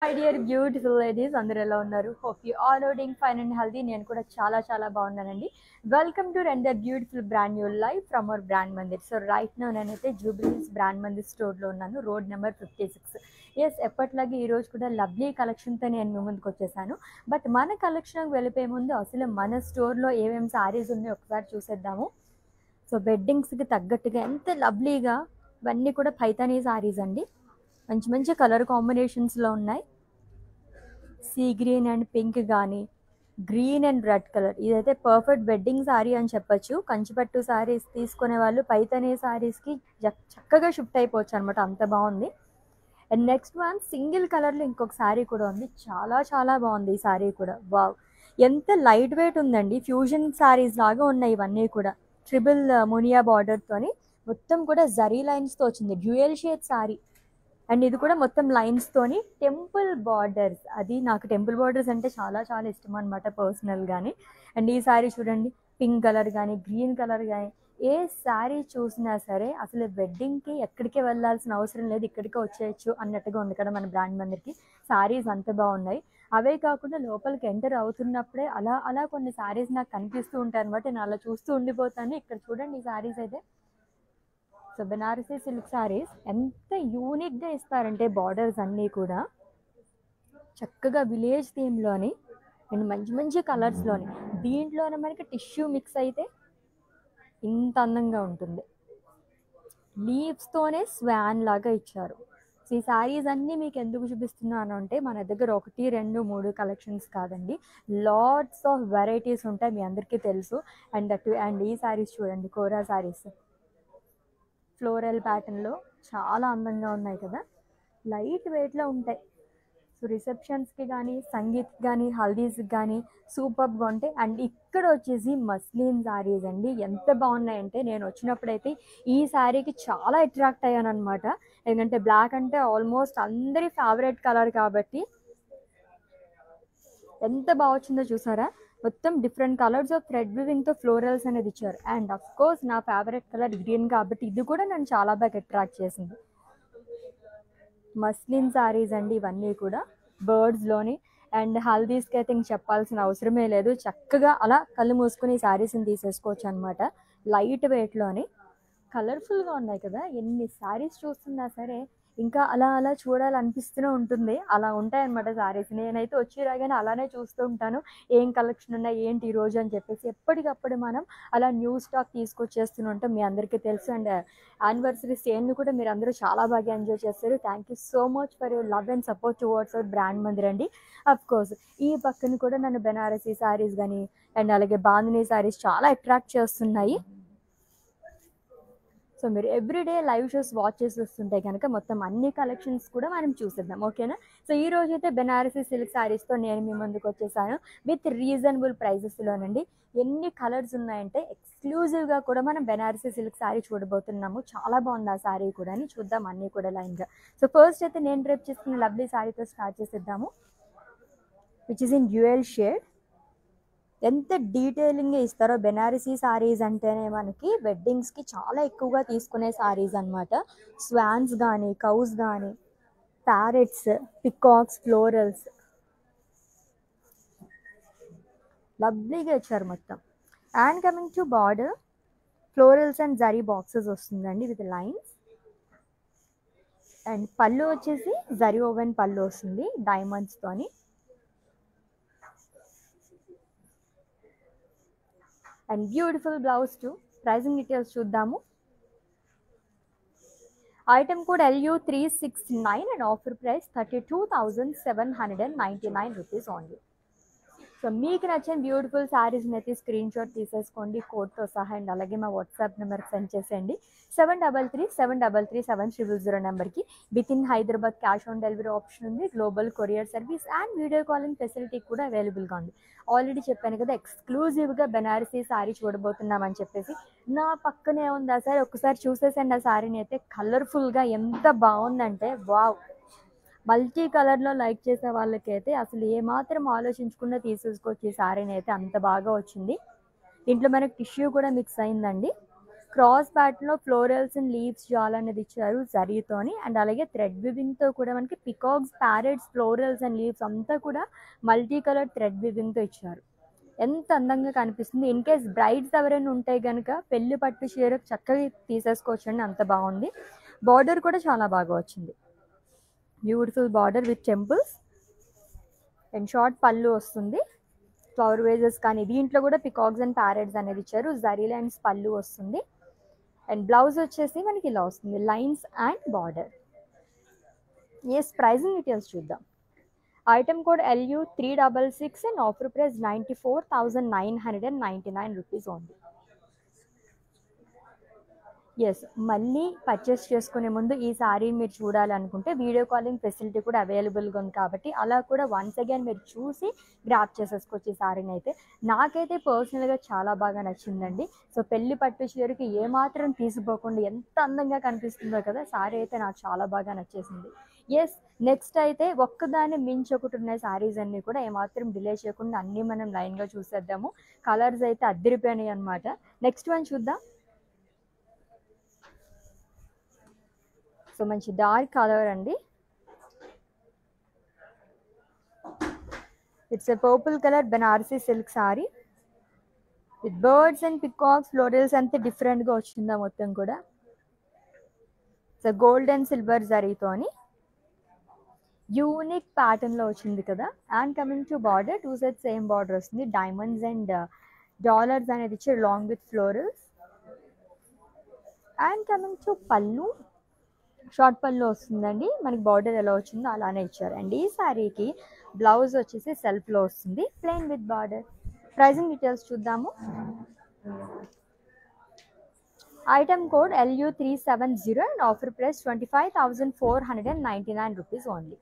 Hi dear beautiful ladies, అందరూ ఎలా ఉన్నారు? Hope you all are doing fine and healthy. నేను కూడా చాలా బాగున్నానండి. Welcome to render beautiful brand new life from our brand Mandir. So right now నేనైతే జూబిలీస్ brand Mandir స్టోర్లో ఉన్నాను, రోడ్ నెంబర్ 56. ఎస్, ఎప్పట్లాగే ఈరోజు కూడా లవ్లీ కలెక్షన్తో నేను మీ ముందుకు వచ్చేసాను. బట్ మన కలెక్షన్కి వెళ్ళిపోయే ముందు అసలు మన స్టోర్లో ఏమేమి శారీస్ ఉన్నాయో ఒకసారి చూసేద్దాము. సో వెడ్డింగ్స్కి తగ్గట్టుగా ఎంత లవ్లీగా ఇవన్నీ కూడా పైతానీ శారీస్ అండి. మంచి మంచి కలర్ కాంబినేషన్స్లో ఉన్నాయి. సీ గ్రీన్ అండ్ పింక్ కానీ, గ్రీన్ అండ్ రెడ్ కలర్, ఇదైతే పర్ఫెక్ట్ వెడ్డింగ్ శారీ అని చెప్పచ్చు. కంచిపట్టు శారీస్ తీసుకునే వాళ్ళు పైతానీ శారీస్కి చక్కగా షిఫ్ట్ అయిపోవచ్చు అనమాట, అంత బాగుంది. అండ్ నెక్స్ట్ వన్ సింగిల్ కలర్లో ఇంకొక శారీ కూడా ఉంది, చాలా బాగుంది ఈ శారీ కూడా. వావ్, ఎంత లైట్ వెయిట్ ఉందండి. ఫ్యూజన్ శారీస్ లాగా ఉన్నాయి ఇవన్నీ కూడా. ట్రిపుల్ మునియా బార్డర్తోని మొత్తం కూడా జరీ లైన్స్తో వచ్చింది, డ్యూయల్ షేడ్ శారీ. అండ్ ఇది కూడా మొత్తం లైన్స్తోని టెంపుల్ బార్డర్స్. అది నాకు టెంపుల్ బార్డర్స్ అంటే చాలా ఇష్టం అనమాట పర్సనల్గాని. అండ్ ఈ శారీ చూడండి, పింక్ కలర్ కానీ గ్రీన్ కలర్ కానీ, ఏ శారీ చూసినా సరే అసలు వెడ్డింగ్కి ఎక్కడికి వెళ్ళాల్సిన అవసరం లేదు, ఇక్కడికే వచ్చేయచ్చు అన్నట్టుగా ఉంది కదా మన బ్రాండ్ మందిర్కి. శారీస్ అంత బాగున్నాయి. అవే కాకుండా లోపలికి ఎంటర్ అవుతున్నప్పుడే అలా కొన్ని శారీస్ నాకు కనిపిస్తూ ఉంటాయి అనమాట. నేను అలా చూస్తూ ఉండిపోతాను. ఇక్కడ చూడండి ఈ శారీస్ అయితే. సో బెనారసీ సిల్క్ శారీస్ ఎంత యూనిక్గా ఇస్తారంటే బార్డర్స్ అన్నీ కూడా చక్కగా విలేజ్ థీమ్లోని అండ్ మంచి కలర్స్లోని. దీంట్లోనే మనకి టిష్యూ మిక్స్ అయితే ఇంత అందంగా ఉంటుంది. లీవ్స్తోనే స్వాన్ లాగా ఇచ్చారు. సో ఈ శారీస్ అన్నీ మీకు ఎందుకు చూపిస్తున్నాను అంటే మన దగ్గర 1, 2, 3 కలెక్షన్స్ కాదండి, లాట్స్ ఆఫ్ వెరైటీస్ ఉంటాయి, మీ అందరికీ తెలుసు. అండ్ ఈ శారీస్ చూడండి, కోరా శారీస్ ఫ్లోరల్ ప్యాటర్న్లో చాలా అందంగా ఉన్నాయి కదా, లైట్ వెయిట్లో ఉంటాయి. సో రిసెప్షన్స్కి కానీ, సంగీత్కి కానీ, హల్దీస్కి కానీ సూపర్గా ఉంటాయి. అండ్ ఇక్కడ వచ్చేసి మస్లిన్ శారీస్ అండి, ఎంత బాగున్నాయంటే నేను వచ్చినప్పుడైతే ఈ శారీకి చాలా అట్రాక్ట్ అయ్యాను అనమాట. ఎందుకంటే బ్లాక్ అంటే ఆల్మోస్ట్ అందరి ఫేవరెట్ కలర్ కాబట్టి ఎంత బాగా వచ్చిందో చూసారా. మొత్తం డిఫరెంట్ కలర్స్ ఆఫ్ థ్రెడ్ వివింగ్తో ఫ్లోరల్స్ అనేది ఇచ్చారు. అండ్ అఫ్ కోర్స్ నా ఫేవరెట్ కలర్ గ్రీన్ కాబట్టి ఇది కూడా నన్ను చాలా బాగా అట్రాక్ట్ చేసింది. మస్లిన్ శారీస్ అండి ఇవన్నీ కూడా బర్డ్స్లోని. అండ్ హల్దీస్కి అయితే ఇంక చెప్పాల్సిన అవసరమే లేదు, చక్కగా అలా కళ్ళు మూసుకుని ఈ శారీస్ని తీసేసుకోవచ్చు అనమాట. లైట్ వెయిట్లోని కలర్ఫుల్గా ఉన్నాయి కదా. ఎన్ని శారీస్ చూస్తున్నా సరే ఇంకా అలా చూడాలనిపిస్తూనే ఉంటుంది. అలా ఉంటాయన్నమాట శారీస్. నేనైతే వచ్చి రాగానే అలానే చూస్తూ ఉంటాను, ఏం కలెక్షన్ ఉన్నాయి ఏంటి ఈరోజు అని చెప్పేసి. ఎప్పటికప్పుడు మనం అలా న్యూ స్టాక్ తీసుకొచ్చేస్తూనే ఉంటాం, మీ అందరికీ తెలుసు. అండ్ యానివర్సరీ సేల్ని కూడా మీరు అందరూ చాలా బాగా ఎంజాయ్ చేస్తారు. Thank you so much for your love and support towards our brand Mandir అండి. అఫ్ కోర్స్ ఈ పక్కన కూడా నన్ను బెనారసీ శారీస్ కానీ అండ్ అలాగే బాందినీ శారీస్ చాలా అట్రాక్ట్ చేస్తున్నాయి. సో మీరు ఎవ్రీడే లైవ్ షోస్ వాచ్ చేసి వస్తుంటే కనుక మొత్తం అన్ని కలెక్షన్స్ కూడా మనం చూసేద్దాం, ఓకేనా. సో ఈ రోజు అయితే బెనారసీ సిల్క్ శారీస్తో నేను మీ ముందుకు వచ్చేసాను విత్ రీజనబుల్ ప్రైజెస్లోనండి. ఎన్ని కలర్స్ ఉన్నాయంటే ఎక్స్క్లూజివ్గా కూడా మనం బెనారసీ సిల్క్ శారీ చూడబోతున్నాము. చాలా బాగుంది ఆ శారీ కూడా, అని చూద్దాం అన్నీ కూడా లైన్గా. సో ఫస్ట్ అయితే నేను రేపు చేసుకున్న లవ్లీ శారీతో స్టార్ట్ చేసేద్దాము, which is in dual shade. ఎంత డీటెయిలింగ్గా ఇస్తారో. బెనారసీ శారీస్ అంటేనే మనకి వెడ్డింగ్స్కి చాలా ఎక్కువగా తీసుకునే శారీస్ అనమాట. స్వాన్స్ కానీ, కౌస్ కానీ, ప్యారెట్స్, పికాక్స్, ఫ్లోరల్స్ లవ్లీగా ఇచ్చారు మొత్తం. And coming to border, florals and zari boxes వస్తుందండి విత్ లైన్స్. అండ్ పళ్ళు వచ్చేసి జరీ ఓవెన్ పళ్ళు వస్తుంది డైమండ్స్తోని. And beautiful blouse too. Pricing details చూద్దాము. Item code LU369 and offer price 32,799 rupees only. So మీకు నచ్చిన బ్యూటిఫుల్ శారీస్ని అయితే స్క్రీన్ షాట్ తీసేసుకోండి కోడ్తో సహా. అండ్ అలాగే మా వాట్సాప్ నెంబర్కి సెండ్ చేసేయండి 7337337000 నెంబర్కి. Within Hyderabad cash on delivery option ఉంది, global courier service and video calling facility కూడా అవైలబుల్గా ఉంది. ఆల్రెడీ చెప్పాను కదా ఎక్స్క్లూజివ్గా బెనారసీ శారీ చూడబోతున్నామని చెప్పేసి. నా పక్కనే ఉంది ఆ శారీ, ఒక్కసారి చూసేసండి ఆ శారీని అయితే. కలర్ఫుల్గా ఎంత బాగుందంటే వావ్. మల్టీ కలర్లో లైక్ చేసే వాళ్ళకైతే అసలు ఏమాత్రం ఆలోచించకుండా తీసేసుకోవచ్చు ఈ శారీని అయితే, అంత బాగా వచ్చింది. దీంట్లో మనకు టిష్యూ కూడా మిక్స్ అయిందండి. క్రాస్ ప్యాటర్న్లో ఫ్లోరల్స్ అండ్ లీవ్స్ జాల్ అనేది ఇచ్చారు జరీతోని. అండ్ అలాగే థ్రెడ్ వివింగ్తో కూడా మనకి peacocks, parrots, florals and leaves అంతా కూడా మల్టీ కలర్ థ్రెడ్ వివింగ్తో ఇచ్చారు. ఎంత అందంగా కనిపిస్తుంది. ఇన్ కేస్ బ్రైడ్స్ ఎవరైనా ఉంటే కనుక పెళ్లి పట్టు చీర చక్కగా తీసేసుకోవచ్చండి, అంత బాగుంది. బార్డర్ కూడా చాలా బాగా వచ్చింది. Beautiful border with temples and short పళ్ళు వస్తుంది. ఫ్లవర్ వేజెస్ కానీ దీంట్లో కూడా పికాక్స్ అండ్ ప్యారెట్స్ అనేది ఇచ్చారు. జరీ లైన్స్ పళ్ళు వస్తుంది. అండ్ బ్లౌజ్ వచ్చేసి మనకి ఇలా వస్తుంది, lines and border. Yes, pricing details చూద్దాం. Item code LU366 and offer price 94,999 rupees only. Yes, మళ్ళీ పర్చేస్ చేసుకునే ముందు ఈ సారీ మీరు చూడాలనుకుంటే వీడియో కాలింగ్ ఫెసిలిటీ కూడా అవైలబుల్గా ఉంది కాబట్టి అలా కూడా వన్స్ అగైన్ మీరు చూసి గ్రాప్ చేసేసుకోవచ్చు ఈ సారీని. అయితే నాకైతే పర్సనల్గా చాలా బాగా నచ్చిందండి. సో పెళ్లి పట్టు చీరకి ఏమాత్రం తీసిపోకుండా ఎంత అందంగా కనిపిస్తుందో కదా సారీ, అయితే నాకు చాలా బాగా నచ్చేసింది. ఎస్, నెక్స్ట్ అయితే ఒక్కదాన్ని మించి ఒకటి ఉన్నాయి సారీస్ అన్నీ కూడా. ఏమాత్రం డిలే చేయకుండా అన్నీ మనం లైన్గా చూసేద్దాము. కలర్స్ అయితే అద్దరిపోయినాయి అనమాట. నెక్స్ట్ వన్ చూద్దాం. సో మంచి డార్క్ కలర్ అండి. It's a purple colour Banarasi silk sari with birds and peacocks, florals అంతా డిఫరెంట్గా వచ్చిందా మొత్తం కూడా. సో గోల్డ్ అండ్ సిల్వర్ జరీతోని యూనిక్ ప్యాటర్న్లో వచ్చింది కదా. And coming to border, two sides same border వస్తుంది. డైమండ్స్ అండ్ డాలర్స్ అనేది ఇచ్చారు long with florals. And coming to పళ్ళు, షార్ట్ పళ్ళు వస్తుందండి. మనకి బార్డర్ ఎలా వచ్చిందో అలానే ఇచ్చారు. అండ్ ఈ శారీకి బ్లౌజ్ వచ్చేసి సెల్ఫ్లో వస్తుంది, plain with border. Pricing details చూద్దాము. Item code LU370 and offer price 25,499 rupees only.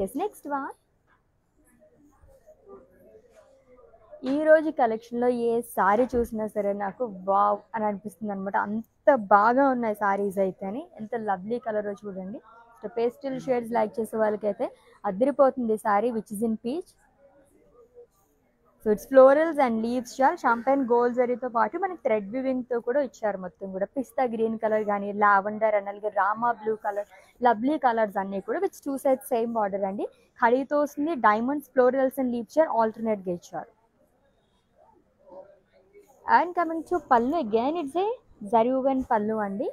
Yes, next one. ఈరోజు కలెక్షన్లో ఏ సారీ చూసినా సరే నాకు వావ్ అని అనిపిస్తుంది అనమాట. అంత బాగా ఉన్నాయి సారీస్ అయితేని. ఎంత లవ్లీ కలర్ చూడండి. సో పేస్టల్ షేడ్స్ లైక్ చేసే వాళ్ళకైతే అదిరిపోతుంది sari, which is in peach. So it's florals and leaves షాల్ షాంపైన్ గోల్డ్ జరీతో పాటు మనకి థ్రెడ్ వివింగ్తో కూడా ఇచ్చారు మొత్తం కూడా. పిస్తా గ్రీన్ కలర్ కానీ, లావెండర్ అండ్ అలాగే Rama blue colour, lovely colours అన్నీ కూడా which two sides same border అండి. ఖడీతో వస్తుంది. డైమండ్స్, ఫ్లోరల్స్ అండ్ లీవ్స్ షాల్ ఆల్టర్నేట్గా ఇచ్చారు. అండ్ కమింగ్ టు పళ్ళు, again it's a zari woven పళ్ళు అండి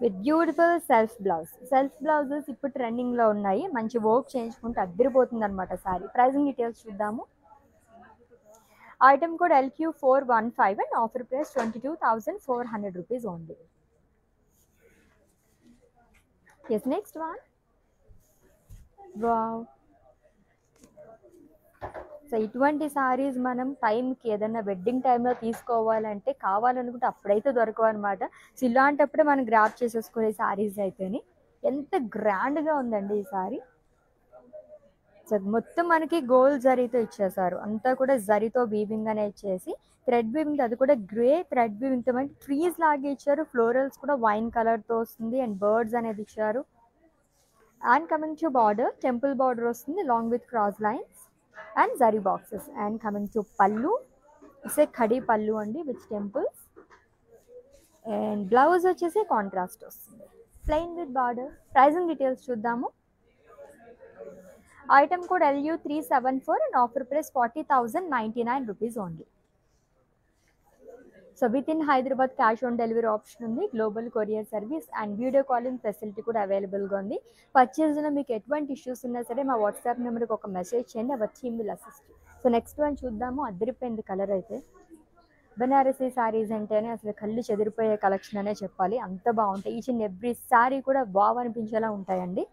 with beautiful self blouse. Self blouses ఇప్పుడు ట్రెండింగ్లో ఉన్నాయి. మంచి వర్క్ చేయించుకుంటే అద్దరిపోతుంది అనమాట సారీ. ప్రైజింగ్ డీటెయిల్స్ చూద్దాము. Item code LQ415 and offer price 22,400 rupees only. Yes, next one. Wow, so ఇటువంటి సారీస్ మనం టైంకి ఏదైనా వెడ్డింగ్ టైంలో తీసుకోవాలంటే కావాలనుకుంటే అప్పుడైతే దొరకవు అనమాట. సో ఇలాంటప్పుడే మనం గ్రాప్ చేసేసుకునే సారీస్ అయితేని. ఎంత గ్రాండ్గా ఉందండి ఈ సారీ. సో మొత్తం మనకి గోల్డ్ జరీతో ఇచ్చేసారు. అంతా కూడా జరీతో వీవింగ్ అనేది చేసి థ్రెడ్ వీవింగ్, అది కూడా గ్రే థ్రెడ్ వీవింగ్తో మనకి ట్రీస్ లాగే ఇచ్చారు. ఫ్లోరల్స్ కూడా వైన్ కలర్తో వస్తుంది అండ్ బర్డ్స్ అనేది ఇచ్చారు. And coming to border, temple border వస్తుంది long with cross lines and zari boxes. And coming to పళ్ళు, ఇట్స్ ఏ ఖడీ పళ్ళు అండి విత్ టెంపుల్స్. అండ్ బ్లౌజ్ వచ్చేసి కాంట్రాస్ట్ వస్తుంది, plain with border. Pricing details చూద్దాము. Item code LU374 and offer price 40,099 rupees only. So within Hyderabad cash on delivery option ఉంది, global courier service and video calling facility కూడా అవైలబుల్గా ఉంది. పర్చేస్లో మీకు ఎటువంటి issues ఉన్నా సరే మా వాట్సాప్ నెంబర్కి ఒక మెసేజ్ చేయండి, our team will assist. So next one చూద్దాము. అదిరిపోయింది కలర్ అయితే. బనారసీ శారీస్ అంటేనే అసలు కళ్ళు చెదిరిపోయే కలెక్షన్ అనే చెప్పాలి, అంత బాగుంటాయి. ఈచ్ అండ్ ఎవ్రీ శారీ కూడా బాగా అనిపించేలా ఉంటాయండి.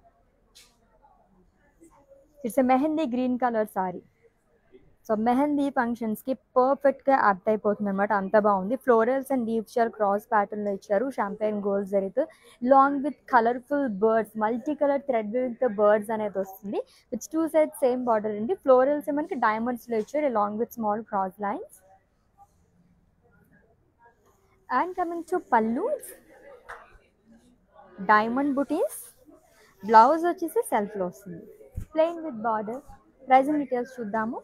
It's a mehndi green colour sari. So mehndi ఫంక్షన్స్కి పర్ఫెక్ట్గా యాప్ట్ అయిపోతుంది అనమాట, అంత బాగుంది. Florals and leaves shall cross ప్యాటర్న్లో ఇచ్చారు. షాంపైన్ గోల్డ్ జరీతో long with colourful birds, multi colour thread with birds అనేది వస్తుంది. With two side same border అండి. ఫ్లోరల్స్ మనకి డైమండ్స్లో ఇచ్చారు long with small cross lines. And coming to పళ్ళు, డైమండ్ బుటీస్. బ్లౌజ్ వచ్చేసి సెల్ఫ్లో వస్తుంది, plain with border. Pricing details చూద్దాము.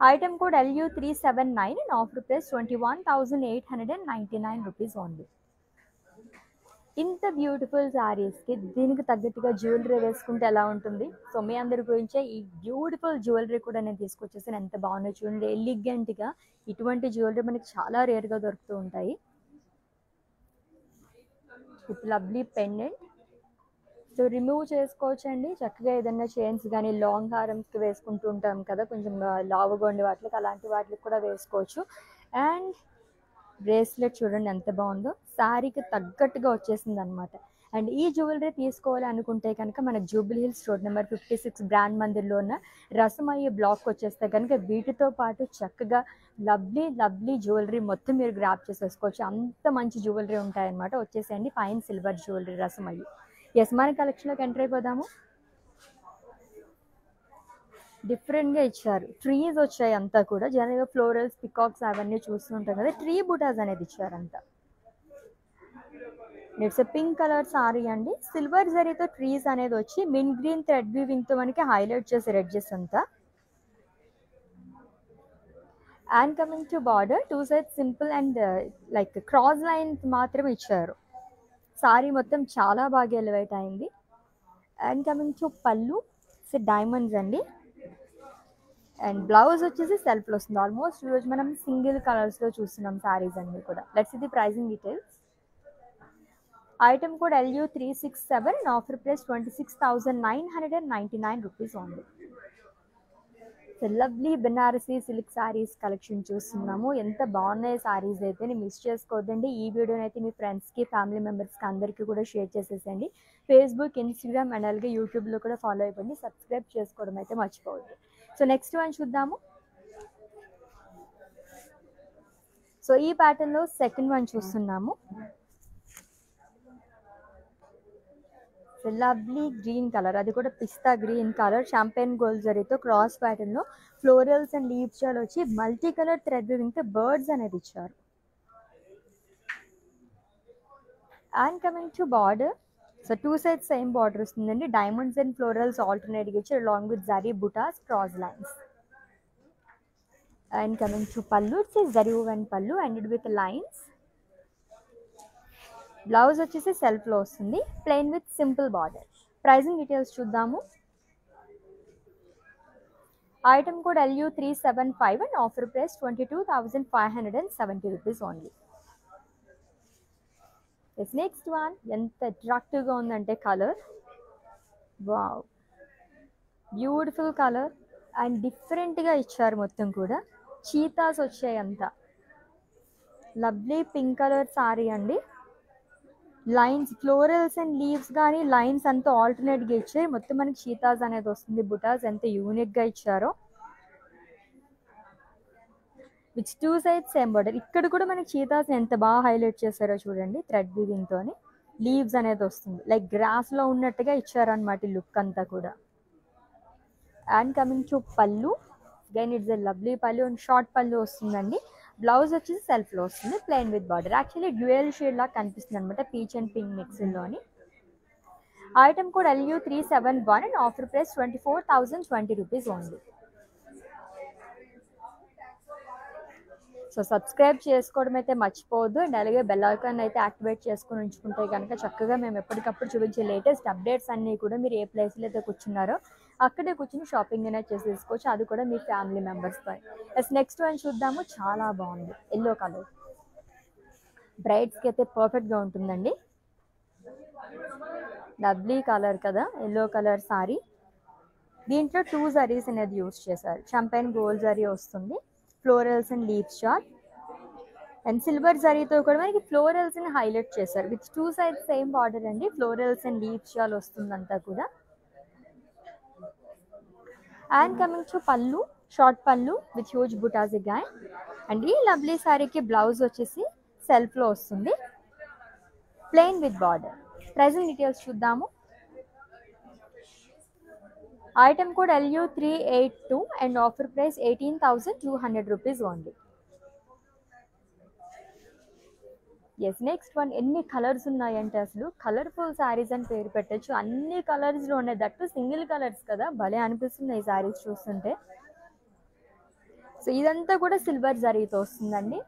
Item code LU379 and offer price 21,899 rupees only. ఇంత బ్యూటిఫుల్ శారీస్కి దీనికి తగ్గట్టుగా జ్యువెలరీ వేసుకుంటే ఎలా ఉంటుంది? సో మీ అందరి గురించే ఈ బ్యూటిఫుల్ జ్యువెలరీ కూడా నేను తీసుకొచ్చేసాను. ఎంత బాగుందో చూడండి, ఎలిగెంట్గా. ఇటువంటి జ్యువెలరీ మనకి చాలా రేర్గా దొరుకుతూ ఉంటాయి. With lovely pendant. So remove చేసుకోవచ్చండి చక్కగా. ఏదైనా చైన్స్ కానీ లాంగ్ హారమ్స్కి వేసుకుంటూ ఉంటాం కదా, కొంచెం లావుగా ఉండే వాటికి, అలాంటి వాటికి కూడా వేసుకోవచ్చు. అండ్ బ్రేస్లెట్ చూడండి ఎంత బాగుందో, శారీకి తగ్గట్టుగా వచ్చేసింది అనమాట. అండ్ ఈ జ్యువెలరీ తీసుకోవాలి అనుకుంటే కనుక మన Jubilee Hills road number 56 brand మందిర్లో ఉన్న రసమయ్య బ్లాక్ వచ్చేస్తే కనుక వీటితో పాటు చక్కగా లవ్లీ జ్యువెలరీ మొత్తం మీరు గ్రాప్ చేసేసుకోవచ్చు. అంత మంచి జ్యువెలరీ ఉంటాయన్నమాట. వచ్చేసేయండి fine silver jewellery Rasamayya. Yes, మన కలెక్షన్లోకి ఎంటర్ అయిపోదాము. డిఫరెంట్గా ఇచ్చారు, ట్రీస్ వచ్చాయి అంతా కూడా. జనరల్గా ఫ్లోరల్స్, పికాక్స్ అవన్నీ చూస్తుంటాం కదా, ట్రీ బుటాస్ అనేది ఇచ్చారంతా. ఇట్స్ పింక్ కలర్ సారీ అండి. సిల్వర్ జరీతో ట్రీస్ అనేది వచ్చి మిన్ గ్రీన్ థ్రెడ్ వీవింగ్తో మనకి హైలైట్ చేసే ఎడ్జెస్ అంతా. And coming to border, two sides simple and like cross lines మాత్రం ఇచ్చారు. సారీ మొత్తం చాలా బాగా ఎలివేట్ అయింది. అండ్ కమింగ్ టు పళ్ళు, డైమండ్స్ అండి. అండ్ బ్లౌజ్ వచ్చేసి సెల్ఫ్లో వస్తుంది. ఆల్మోస్ట్ ఈరోజు మనం సింగిల్ కలర్స్లో చూస్తున్నాం శారీస్ అన్నీ కూడా. లెట్స్ ఇది pricing details. Item code LU367 and offer price 26,999 rupees only. So lovely Banarasi silk saris collection చూస్తున్నాము. ఎంత బాగున్నాయి శారీస్ అయితే, మిస్ చేసుకోవద్దండి. ఈ వీడియోని అయితే మీ ఫ్రెండ్స్కి, ఫ్యామిలీ మెంబర్స్కి అందరికీ కూడా షేర్ చేసేసండి. ఫేస్బుక్, ఇన్స్టాగ్రామ్ అండ్ అలాగే యూట్యూబ్లో కూడా ఫాలో అయిపోండి. సబ్స్క్రైబ్ చేసుకోవడం అయితే మర్చిపోవద్దు. సో నెక్స్ట్ వన్ చూద్దాము. సో ఈ ప్యాటర్న్లో సెకండ్ వన్ చూస్తున్నాము. లవ్లీ గ్రీన్ కలర్, అది కూడా pista green colour, champagne gold జరీతో క్రాస్ ప్యాటర్న్లో ఫ్లోరల్స్ అండ్ లీవ్స్ చాలు వచ్చి మల్టీ కలర్ థ్రెడ్ వీవింగ్తో బర్డ్స్ అనేది ఇచ్చారు. And coming to border, so two sides same border వస్తుందండి. డైమండ్స్ అండ్ ఫ్లోరల్స్ ఆల్టర్నేట్గా ఇచ్చారు అలాంగ్ విత్ జరీ బుటాస్, cross lines. And coming to పళ్ళు, ఇట్స్ జరీ వన్ పళ్ళు ఎండెడ్ విత్ లైన్స్. బ్లౌజ్ వచ్చేసి సెల్ఫ్లో వస్తుంది, plain with simple border. Pricing details చూద్దాము. Item code LU375 and offer price 22,570 rupees only. Next one ఎంత అట్రాక్టివ్గా ఉందంటే colour, wow, beautiful colour and డిఫరెంట్గా ఇచ్చారు. మొత్తం కూడా చీతాస్ వచ్చాయి అంతా. లవ్లీ పింక్ కలర్ సారీ అండి. లైన్స్, ఫ్లోరల్స్ అండ్ లీవ్స్ కానీ లైన్స్ అంతా ఆల్టర్నేట్గా ఇచ్చాయి. మొత్తం మనకి చీతాస్ అనేది వస్తుంది. బుటాస్ ఎంత యూనిక్గా ఇచ్చారో. Which two sides same border. ఇక్కడ కూడా మనకి చీతాస్ ఎంత బాగా హైలైట్ చేశారో చూడండి. థ్రెడ్ వీవింగ్తో లీవ్స్ అనేది వస్తుంది, లైక్ గ్రాస్లో ఉన్నట్టుగా ఇచ్చారనమాట ఈ లుక్ అంతా కూడా. అండ్ కమింగ్ టు పళ్ళు, అగైన్ ఇట్స్ ఎ లవ్లీ పళ్ళు అండ్ షార్ట్ పళ్ళు వస్తుందండి. బ్లౌజ్ వచ్చేసి సెల్ఫ్లో వస్తుంది, plain with border. Actually dual shade లాగా కనిపిస్తుంది అనమాట, పీచ్ అండ్ పింక్ మిక్స్లోని. Item code LU371 and offer price 24,020 rupees only. So subscribe చేసుకోవడం అయితే మర్చిపోవద్దు. అండ్ అలాగే బెల్ ఐకాన్ అయితే యాక్టివేట్ చేసుకుని ఉంచుకుంటే కనుక చక్కగా మేము ఎప్పటికప్పుడు చూపించే లేటెస్ట్ అప్డేట్స్ అన్నీ కూడా మీరు ఏ ప్లేస్లో అయితే కూర్చున్నారో అక్కడే కూర్చుని షాపింగ్ అనేది చేసేసుకోవచ్చు, అది కూడా మీ ఫ్యామిలీ మెంబర్స్తో. నెక్స్ట్ వన్ చూద్దాము. చాలా బాగుంది, ఎల్లో కలర్. బ్రైడ్స్కి అయితే పర్ఫెక్ట్గా ఉంటుందండి. లవ్లీ కలర్ కదా, ఎల్లో కలర్ సారీ. దీంట్లో టూ జరీస్ అనేది యూజ్ చేశారు. షాంపెయిన్ గోల్డ్ జరీ వస్తుంది, florals and leaves chart and silver జరీతో కూడా మనకి ఫ్లోరల్స్ ని హైలైట్ చేశారు. With two sides same border అండి. ఫ్లోరల్స్ అండ్ లీవ్స్ చార్ట్ వస్తుందంతా కూడా. అండ్ కమింగ్ టు పళ్ళు, షార్ట్ పళ్ళు విత్ హ్యూజ్ బుటాస్ అగైన్. అండ్ ఈ లవ్లీ సారీకి బ్లౌజ్ వచ్చేసి సెల్ఫ్లో వస్తుంది, plain with border. Pricing details చూద్దాము. Item code LU382 and offer price 18,200 rupees only. Yes, next one. ఎన్ని కలర్స్ ఉన్నాయంటే అసలు కలర్ఫుల్ శారీస్ అని పేరు పెట్టచ్చు. అన్ని కలర్స్లో ఉన్నాయి, దట్టు సింగిల్ కలర్స్ కదా, భలే అనిపిస్తుంది ఈ శారీస్ చూస్తుంటే. సో ఇదంతా కూడా సిల్వర్ జరీతో వస్తుందండి.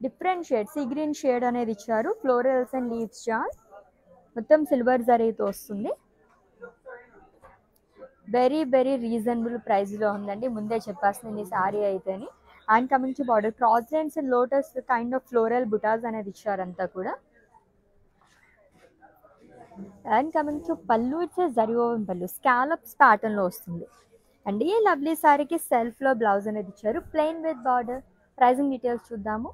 Different shade sea green shade అనేది ఇచ్చారు. ఫ్లోరల్స్ అండ్ లీవ్స్ జార్ మొత్తం సిల్వర్ జరీతో వస్తుంది. వెరీ వెరీ రీజనబుల్ ప్రైస్లో ఉందండి. ముందే చెప్పాల్సింది ఈ శారీ అయితేని. And coming to border cross lines and lotus kind of floral బుటాస్ అనేది ఇచ్చారంతా కూడా. అండ్ కమింగ్ టు పళ్ళు ఇట్స్ జరీ ఓవెన్ పళ్ళు స్కాలప్స్ ప్యాటర్న్ లో వస్తుంది. అండ్ ఈ లవ్లీ శారీకి సెల్ఫ్ లో బ్లౌజ్ అనేది ఇచ్చారు plain with border. Pricing details చూద్దాము.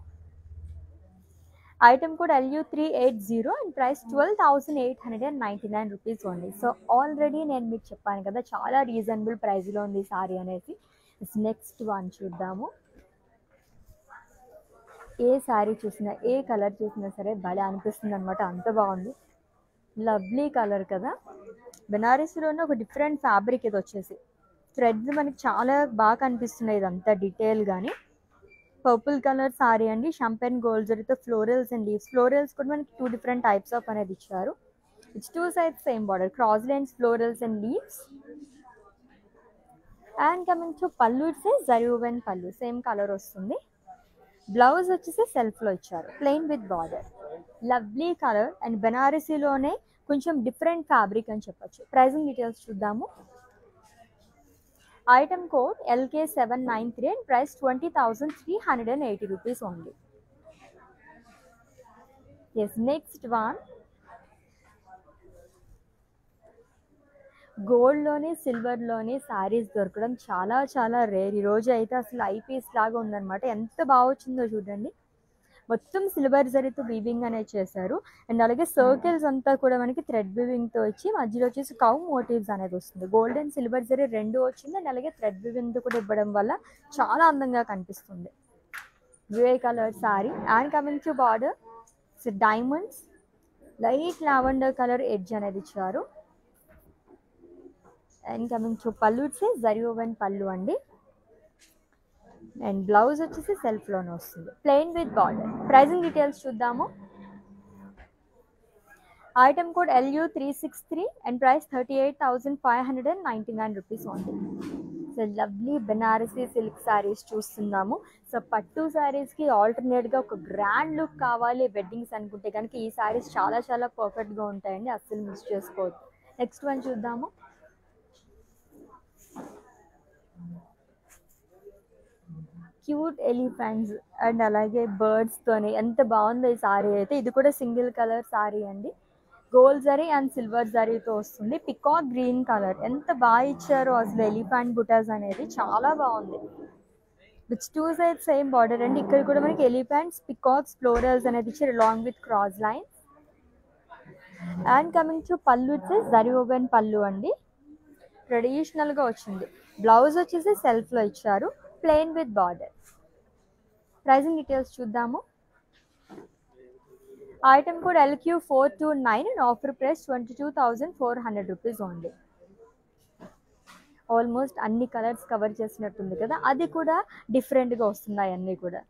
Item code LU380 and price 12,899 rupees only. So already నేను మీకు చెప్పాను కదా చాలా రీజనబుల్ ప్రైస్లో ఉంది శారీ అనేది. నెక్స్ట్ వన్ చూద్దాము. ఏ శారీ చూసినా ఏ కలర్ చూసినా సరే భలే అనిపిస్తుంది అనమాట, అంత బాగుంది. లవ్లీ కలర్ కదా. బెనారస్లోనే ఒక డిఫరెంట్ ఫ్యాబ్రిక్ ఇది వచ్చేసి. థ్రెడ్స్ మనకి చాలా బాగా కనిపిస్తున్నాయి ఇదంతా డీటెయిల్ గానీ. పర్పుల్ కలర్ సారీ అండి. షాంపెన్ గోల్డ్ జరీతో ఫ్లోరల్స్ అండ్ లీవ్స్. ఫ్లోరల్స్ కూడా మనకి 2 డిఫరెంట్ టైప్స్ ఆఫ్ అనేది ఇచ్చారు. It's 2 sides same border cross lines florals and leaves. And coming to పళ్ళు ఇట్స్ జరీ ఓవెన్ పళ్ళు సేమ్ కలర్ వస్తుంది. బ్లౌజ్ వచ్చేసి సెల్ఫ్లో ఇచ్చారు plain with border. Lovely colour and బెనారసీలోనే కొంచెం డిఫరెంట్ ఫ్యాబ్రిక్ అని చెప్పొచ్చు. ప్రైజింగ్ డీటెయిల్స్ చూద్దాము. Item code LK793 and price 20,380 rupees only. Yes, next one. గోల్డ్లోనే సిల్వర్లోనే శారీస్ దొరకడం చాలా చాలా రేర్. ఈరోజు అయితే అసలు ఐపీస్ లాగా ఉందన్నమాట. ఎంత బాగా వచ్చిందో చూడండి. మొత్తం సిల్వర్ జరీతో వీవింగ్ అనేది చేశారు. అండ్ అలాగే సర్కిల్స్ అంతా కూడా మనకి థ్రెడ్ వీవింగ్తో వచ్చి మధ్యలో వచ్చేసి కౌ మోటివ్స్ అనేది వస్తుంది. గోల్డ్ అండ్ సిల్వర్ జరీ రెండు వచ్చింది. అండ్ అలాగే థ్రెడ్ వీవింగ్తో కూడా ఇవ్వడం వల్ల చాలా అందంగా కనిపిస్తుంది. Grey colour sari. And coming to border diamonds light lavender colour edge అనేది ఇచ్చారు. అండ్ కమింగ్ టు పళ్ళు ఇట్స్ జరీ ఓవెన్ పళ్ళు అండి. అండ్ బ్లౌజ్ వచ్చేసి సెల్ఫ్లోనే వస్తుంది plain with border. Pricing details చూద్దాము. Item code LU363 and price 38,599 rupees only. So lovely Banarasi silk saris చూస్తున్నాము. సో పట్టు శారీస్కి ఆల్టర్నేట్గా ఒక గ్రాండ్ లుక్ కావాలి వెడ్డింగ్స్ అనుకుంటే కనుక ఈ శారీస్ చాలా చాలా పర్ఫెక్ట్గా ఉంటాయండి. అస్సలు మిస్ చేసుకోవద్దు. నెక్స్ట్ వన్ చూద్దాము. క్యూట్ ఎలిఫెంట్స్ అండ్ అలాగే బర్డ్స్తోని ఎంత బాగుందో ఈ సారీ అయితే. ఇది కూడా సింగిల్ కలర్ సారీ అండి. గోల్డ్ జరీ అండ్ సిల్వర్ జరీతో వస్తుంది. పికాక్ గ్రీన్ కలర్ ఎంత బాగా ఇచ్చారో అసలు. ఎలిఫెంట్ బుటాస్ అనేది చాలా బాగుంది. విచ్ 2 సైడ్స్ సేమ్ బార్డర్ అండి. ఇక్కడ కూడా మనకి ఎలిఫెంట్స్ పికాక్స్ ఫ్లోరల్స్ అనేది ఇచ్చారు along with cross lines. And coming to పళ్ళు ఇట్స్ జరీ ఓవెన్ పళ్ళు అండి. ట్రెడిషనల్గా వచ్చింది. బ్లౌజ్ వచ్చేసి సెల్ఫ్లో ఇచ్చారు plain with border. Pricing details చూద్దాము. Item code LQ429 and offer price 22,400 rupees only. Almost అన్ని కలర్స్ కవర్ చేసినట్టుంది కదా. అది కూడా డిఫరెంట్గా వస్తున్నాయి అన్నీ కూడా.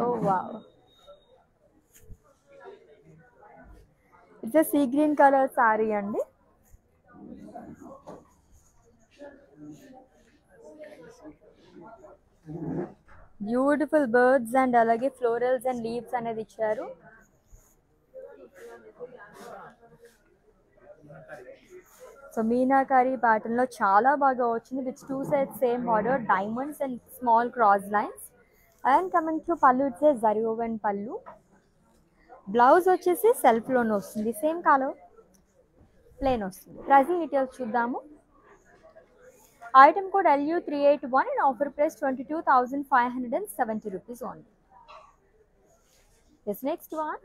Oh wow, it's sea green colour sorry అండి. బ్యూటిఫుల్ బర్డ్స్ అండ్ అలాగే ఫ్లోరల్స్ అండ్ లీవ్స్ అనేది ఇచ్చారు. సో మీనాకారి ప్యాటర్న్ లో చాలా బాగా వచ్చింది. With 2 sides same border diamonds and small cross lines. And coming to పళ్ళు ఇట్స్ జరీ ఓవెన్ పళ్ళు. బ్లౌజ్ వచ్చేసి సెల్ఫ్ లోనే వస్తుంది సేమ్ కలర్ ప్లెయిన్ వస్తుంది. ప్రైజింగ్ డీటెయిల్స్ చూద్దాము. Item code LU381 and offer price 22,570 rupees only. Yes, next one.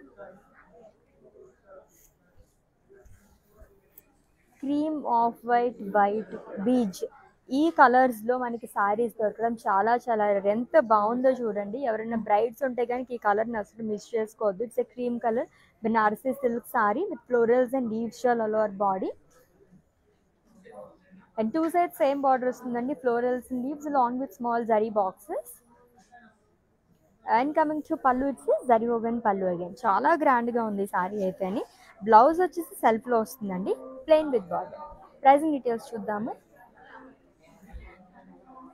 Cream of white beige. ఈ కలర్స్లో మనకి శారీస్ దొరకడం చాలా చాలా ఎంత బాగుందో చూడండి. ఎవరైనా బ్రైడ్స్ ఉంటే కనుక ఈ కలర్ని అసలు మిస్ చేసుకోవద్దు. It's a cream colour Banarasi silk sari with florals and leaves షాల్ all over body. And 2 sides same border వస్తుందండి. Florals and leaves along with small zari boxes. And coming to పళ్ళు ఇట్స్ జరీ ఓవెన్ పళ్ళు అగైన్. చాలా గ్రాండ్గా ఉంది శారీ అయితే అని. బ్లౌజ్ వచ్చేసి సెల్ఫ్లో వస్తుందండి plain with border. Pricing details చూద్దాము.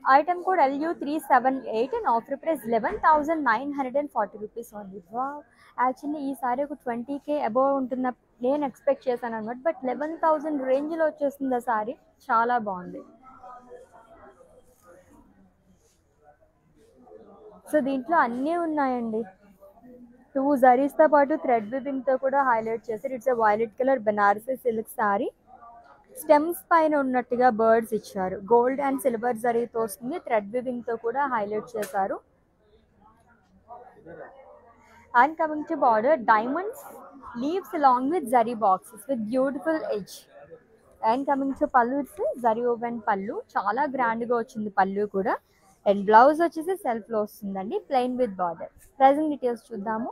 Item code LU378 and offer price 11,940 rupees only. Wow, actually ఈ సారీ ఒక 20K అబోవ్ ఉంటున్న నేను ఎక్స్పెక్ట్ చేశాను అనమాట. బట్ 11,000 రేంజ్లో వచ్చేస్తుంది ఆ సారీ. చాలా బాగుంది. సో దీంట్లో అన్నీ ఉన్నాయండి. 2 జరీస్తో పాటు థ్రెడ్ వివింగ్తో కూడా హైలైట్ చేశారు. It's violet colour Banarasi silk sorry. Stems పైన ఉన్నట్టుగా బర్డ్స్ ఇచ్చారు. గోల్డ్ అండ్ సిల్వర్ జరీతో వస్తుంది. థ్రెడ్ వివింగ్తో కూడా హైలైట్ చేశారు. And coming to border, diamonds leaves along with zari boxes with beautiful edge. And coming to పళ్ళు, ఇట్స్ జరీ ఓవెన్ పళ్ళు. చాలా గ్రాండ్గా వచ్చింది పళ్ళు కూడా. అండ్ బ్లౌజ్ వచ్చేసి సెల్ఫ్లో వస్తుందండి, plain with border. Pricing details చూద్దాము.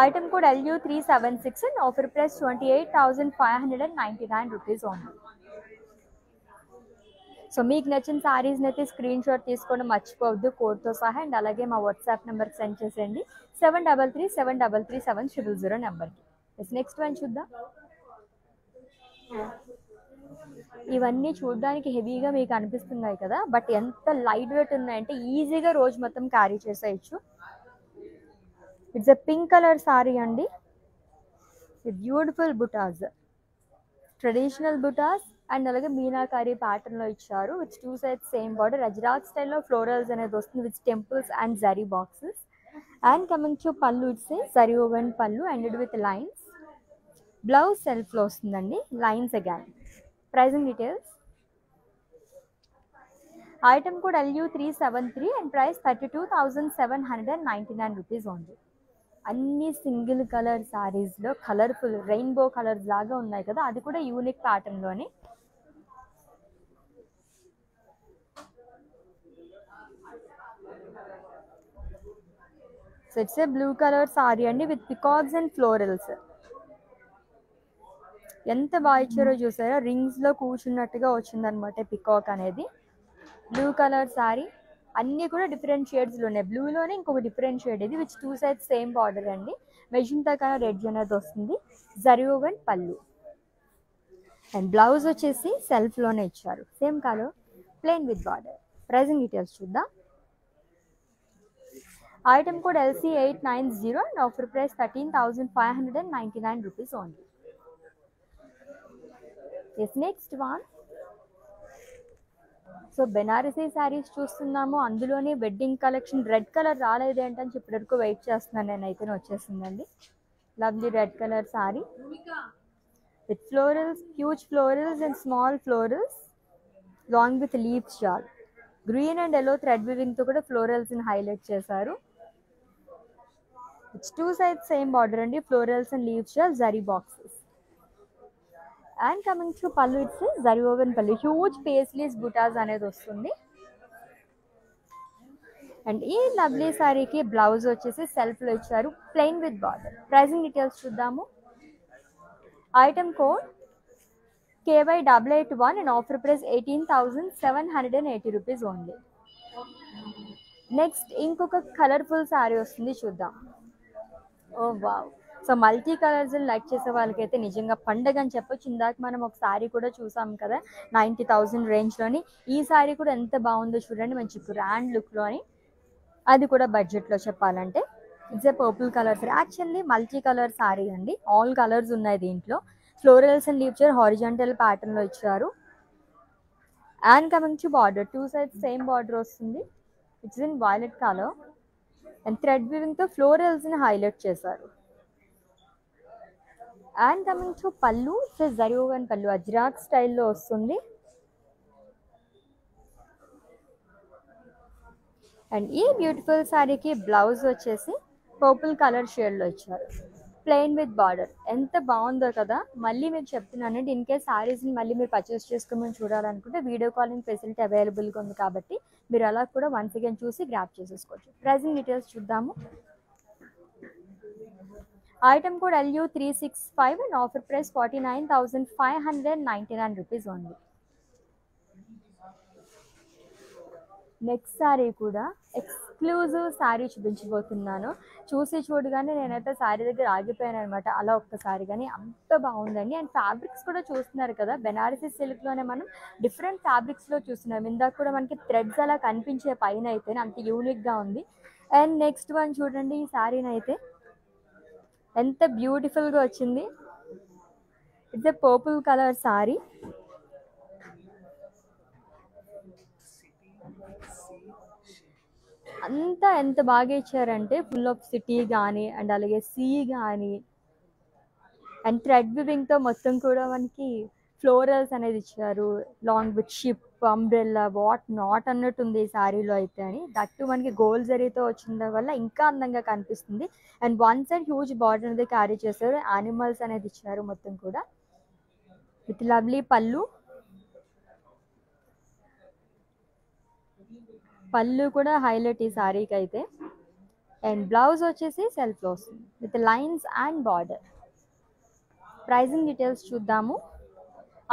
Item code LU376 and offer price 28,599 rupees only. So మీకు నచ్చిన శారీస్ని అయితే స్క్రీన్ షాట్ తీసుకోవడం మర్చిపోవద్దు కోడ్తో సహా. అండ్ అలాగే మా వాట్సాప్ నెంబర్కి సెండ్ చేసేయండి 7337337000 నెంబర్కి. నెక్స్ట్ వన్ చూద్దాం. ఇవన్నీ చూడడానికి హెవీగా మీకు అనిపిస్తున్నాయి కదా, బట్ ఎంత లైట్ వెయిట్ ఉన్నాయంటే ఈజీగా రోజు మొత్తం క్యారీ చేసేయచ్చు. It's a pink colour sorry అండి, with beautiful butas, traditional butas. And అలాగే మీనాకారి ప్యాటర్న్లో ఇచ్చారు. With 2 sides same border. Ajrak స్టైల్లో ఫ్లోరల్స్ అనేది వస్తుంది with temples and zari boxes. And coming to పళ్ళు, it's zari woven pallu ended with lines. Blouse సెల్ఫ్లో వస్తుందండి, lines again. Pricing details. Item code LU373 and price 32,799 rupees only. అన్ని సింగిల్ కలర్ శారీస్లో colourful rainbow colours లాగా ఉన్నాయి కదా, అది కూడా యూనిక్ ప్యాటర్న్లోనే. So it's a blue colour sorry అండి విత్ పికాక్స్ అండ్ ఫ్లోరల్స్. ఎంత బాగా ఇచ్చారో చూసారా, రింగ్స్లో కూర్చున్నట్టుగా వచ్చిందనమాట పికాక్ అనేది. బ్లూ కలర్ సారీ, అన్నీ కూడా డిఫరెంట్ షేడ్స్లో ఉన్నాయి. బ్లూలోనే ఇంకొక డిఫరెంట్ షేడ్ ఇది, విచ్ 2 sides సేమ్ బార్డర్ అండి. మెజంతా కలర్ రెడ్ అనేది వస్తుంది. Zari woven pallu. And blouse వచ్చేసి సెల్ఫ్లోనే ఇచ్చారు, same colour, plain with border. Pricing details చూద్దాం. Item code LC890 and offer price 13,599 rupees only. Next one. So Banarasi saris చూస్తున్నాము, అందులోనే వెడ్డింగ్ కలెక్షన్. రెడ్ కలర్ రాలేదు ఏంటని చెప్పి వరకు వెయిట్ చేస్తున్నాను నేనైతే, వచ్చేసిందండి. Lovely red colour sari with florals, huge florals and small florals long with leaves shawl. Green and yellow thread వివింగ్తో కూడా ఫ్లోరల్స్ని హైలైట్ చేశారు. ఇట్స్ 2 sides సేమ్ బార్డర్ అండి, florals and leaves shawl, zari boxes. And coming to పళ్ళు, it's zari woven pallu. Huge paisleys butas అనేది వస్తుంది. And ఈ lovely సారీకి బ్లౌజ్ వచ్చేసి సెల్ఫ్లో ఇచ్చారు, plain with border. Pricing details చూద్దాము. Item code KY881 and offer price 18,780 rupees only. Next ఇంకొక కలర్ఫుల్ సారీ వస్తుంది, చూద్దాం. Oh wow. So multi colours like చేసే వాళ్ళకైతే నిజంగా పండగ అని చెప్పొచ్చు. ఇందాక మనం ఒక శారీ కూడా చూసాం కదా 90,000 రేంజ్లోని. ఈ శారీ కూడా ఎంత బాగుందో చూడండి, మంచి గ్రాండ్ లుక్లోని, అది కూడా బడ్జెట్లో చెప్పాలంటే. It's a purple colour sari, actually multi colour sorry అండి, ఆల్ కలర్స్ ఉన్నాయి దీంట్లో. ఫ్లోరల్స్ అండ్ లీవ్స్ హారిజాంటల్ ప్యాటర్న్లో ఇచ్చారు. And coming to border, 2 sides same border వస్తుంది. It's in violet colour and thread వీవింగ్తో ఫ్లోరల్స్ని హైలైట్ చేశారు. అండ్ కమింగ్ టు పళ్ళు, ఇట్స్ జరీ ఓవెన్ పళ్ళు, అజ్రాక్ స్టైల్లో వస్తుంది. అండ్ ఈ బ్యూటిఫుల్ శారీకి బ్లౌజ్ వచ్చేసి పర్పుల్ కలర్ షేడ్లో ఇచ్చారు, ప్లెయిన్ విత్ బార్డర్. ఎంత బాగుందో కదా. మళ్ళీ మీకు చెప్తున్నానండి, ఇన్ కేస్ శారీస్ని మళ్ళీ మీరు పర్చేస్ చేసుకోమని చూడాలనుకుంటే వీడియో కాలింగ్ ఫెసిలిటీ అవైలబుల్గా ఉంది కాబట్టి మీరు అలా కూడా వన్స్ అగైన్ చూసి గ్రాప్ చేసేసుకోవచ్చు. ప్రైజింగ్ డీటెయిల్స్ చూద్దాము. Item code LU365 and offer price 49,599 rupees only. Next sorry కూడా ఎక్స్క్లూజివ్ శారీ చూపించబోతున్నాను. చూడగానే నేనైతే శారీ దగ్గర ఆగిపోయాను అనమాట. అలా ఒక్కసారి కానీ అంత బాగుందండి. అండ్ ఫ్యాబ్రిక్స్ కూడా చూస్తున్నారు కదా, బెనారసీ సిల్క్లోనే మనం డిఫరెంట్ ఫ్యాబ్రిక్స్లో చూస్తున్నాం. ఇందాక కూడా మనకి థ్రెడ్స్ అలా కనిపించే పైన అయితే అంత యూనిక్గా ఉంది. అండ్ నెక్స్ట్ వన్ చూడండి, ఈ శారీని అయితే ఎంత బ్యూటిఫుల్గా వచ్చింది. It's a purple colour sari. అంతా ఎంత బాగా ఇచ్చారంటే ఫుల్ ఆఫ్ సిటీ కానీ అండ్ అలాగే సీ కానీ అండ్ థ్రెడ్ వివింగ్తో మొత్తం కూడా మనకి ఫ్లోరల్స్ అనేది ఇచ్చారు. Long with ship, umbrella, what not అన్నట్టు ఉంది ఈ శారీలో అయితే. అని దట్టు మనకి గోల్డ్ జరీతో వచ్చిన వల్ల ఇంకా అందంగా కనిపిస్తుంది. And one side huge border అనేది క్యారీ చేశారు. యానిమల్స్ అనేది ఇచ్చారు మొత్తం కూడా విత్ లవ్లీ పళ్ళు కూడా హైలైట్ ఈ శారీకి అయితే. అండ్ బ్లౌజ్ వచ్చేసి సెల్ఫ్లో వస్తుంది with lines and border. Pricing details చూద్దాము.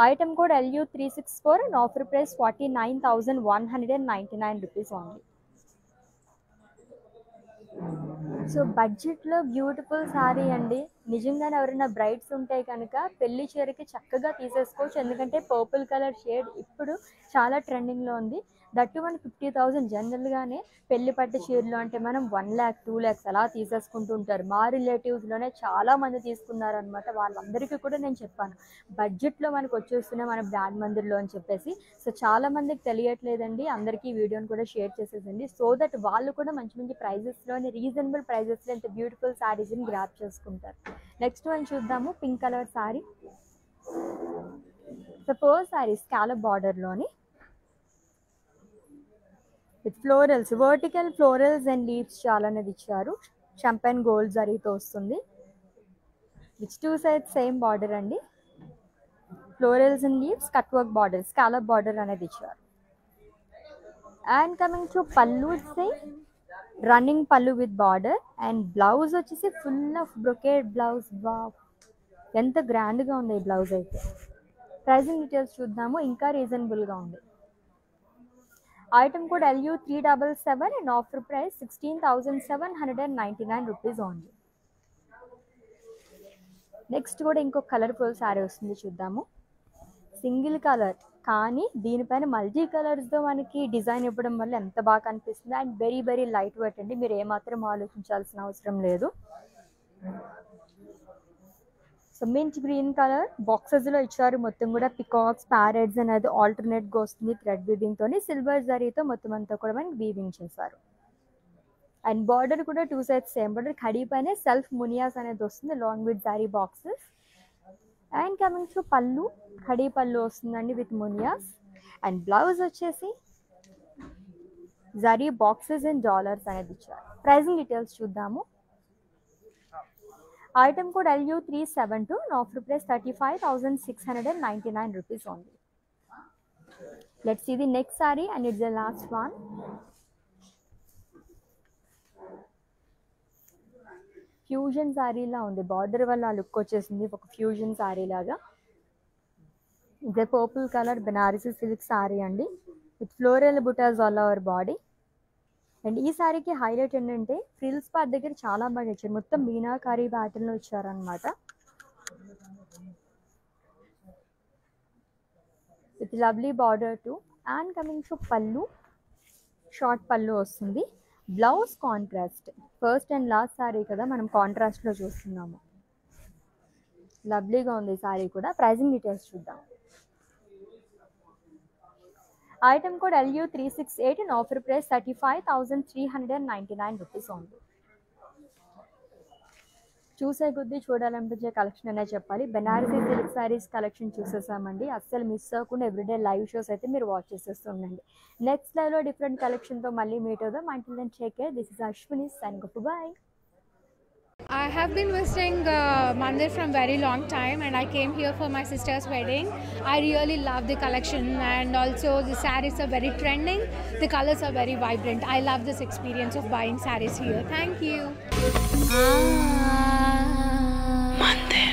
Item code LU364 and offer price 49,199 rupees only. So బడ్జెట్లో బ్యూటిఫుల్ శారీ అండి. నిజంగానే ఎవరైనా బ్రైడ్స్ ఉంటే కనుక పెళ్లి చీరకి చక్కగా తీసేసుకోవచ్చు. ఎందుకంటే పర్పుల్ కలర్ షేడ్ ఇప్పుడు చాలా ట్రెండింగ్లో ఉంది. దట్టు మన 50,000 జనరల్గానే పెళ్లి పట్టు చీరలు అంటే మనం 1 lakh 2 lakhs అలా తీసేసుకుంటూ ఉంటారు. మా రిలేటివ్స్లోనే చాలా మంది తీసుకున్నారనమాట. వాళ్ళందరికీ కూడా నేను చెప్పాను బడ్జెట్లో మనకు వచ్చేస్తున్నాయి మన బ్రాండ్ మందిర్లో అని చెప్పేసి. సో చాలా మందికి తెలియట్లేదండి, అందరికీ వీడియోని కూడా షేర్ చేసేదండి. సో దట్ వాళ్ళు కూడా మంచి మంచి ప్రైజెస్లోని రీజనబుల్ ప్రైజెస్లో ఇంత బ్యూటిఫుల్ శారీస్ని గ్రాప్ చేసుకుంటారు. నెక్స్ట్ వన్ చూద్దాము, pink colour sari. So first sari scallop బార్డర్లోని with florals, vertical florals and leaves చాలా అనేది ఇచ్చారు. షంపెన్ గోల్డ్ జరీతో వస్తుంది. విచ్ 2 sides సేమ్ బార్డర్ అండి. Florals and leaves, cut work border, scallop border అనేది ఇచ్చారు. అండ్ కమింగ్ టు పళ్ళు, it's running pallu with border. And blouse వచ్చేసి full of brocade blouse. Wow, ఎంత గ్రాండ్గా ఉంది ఈ బ్లౌజ్ అయితే. ప్రైజింగ్ డీటెయిల్స్ చూద్దాము, ఇంకా రీజనబుల్గా ఉంది. Item code LU377 and offer price 16,799 rupees only. Next కూడా ఇంకొక కలర్ఫుల్ శారీ వస్తుంది, చూద్దాము. సింగిల్ కలర్ కానీ దీనిపైన మల్టీ కలర్స్తో మనకి డిజైన్ ఇవ్వడం వల్ల ఎంత బాగా కనిపిస్తుంది. And very very light weight అండి, మీరు ఏమాత్రం ఆలోచించాల్సిన అవసరం లేదు. సో మింట్ గ్రీన్ కలర్ బాక్సెస్లో ఇచ్చారు. మొత్తం కూడా పికాక్స్, ప్యారెట్స్ అనేది ఆల్టర్నేట్గా వస్తుంది. థ్రెడ్ వీవింగ్తో సిల్వర్ జరీతో మొత్తం అంతా కూడా మనకి వీవింగ్ చేశారు. అండ్ బార్డర్ కూడా 2 sides సేమ్ బార్డర్. ఖడీ పైన సెల్ఫ్ మునియాస్ అనేది వస్తుంది long with zari boxes. And coming to పళ్ళు, ఖడీ పళ్ళు వస్తుందండి విత్ మునియాస్. అండ్ బ్లౌజ్ వచ్చేసి జరీ బాక్సెస్ అండ్ డాలర్స్ అనేది ఇచ్చారు. ప్రైజింగ్ డీటెయిల్స్ చూద్దాము. Item code LU372 and offer price 35,699 rupees only. Let's see the next saree and it's the last one. Fusion శారీలా ఉంది, border వల్ల లుక్ వచ్చేసింది ఒక ఫ్యూజన్ శారీ లాగా. ఇది purple colour Banarasi silk sari అండి with floral butas all over body. And ఈ శారీకి హైలైట్ ఏంటంటే ఫ్రిల్స్ పార్ట్ దగ్గర చాలా బాగా ఇచ్చారు. మొత్తం మీనాకారీ ప్యాటర్న్లో ఇచ్చారనమాట. With lovely border to. And coming to పళ్ళు, షార్ట్ పళ్ళు వస్తుంది. Blouse contrast, first and last sari కదా మనం కాంట్రాస్ట్లో చూస్తున్నాము. లవ్లీగా ఉంది శారీ కూడా. ప్రైజింగ్ డీటెయిల్స్ చూద్దాం. Item code LU368 and offer price 35,399 rupees only. చూసే కొద్దీ చూడాలనిపించే కలెక్షన్ అనే చెప్పాలి. బెనారసీ సిల్క్ శారీస్ కలెక్షన్ చూసేసామండి. అస్సలు మిస్ అవ్వకుండా ఎవ్రీడే లైవ్ షోస్ అయితే మీరు వాచ్ చేసేస్తుండండి. నెక్స్ట్ లైవ్లో డిఫరెంట్ కలెక్షన్తో మళ్ళీ మీట్ అవుదాం. Until then take care. This is Ashwini signing off. Bye. I have been visiting Mandir from very long time, and I came here for my sister's wedding. I really love the collection, and also the sarees are very trending. The colors are very vibrant. I love this experience of buying sarees here. Thank you. Mandir.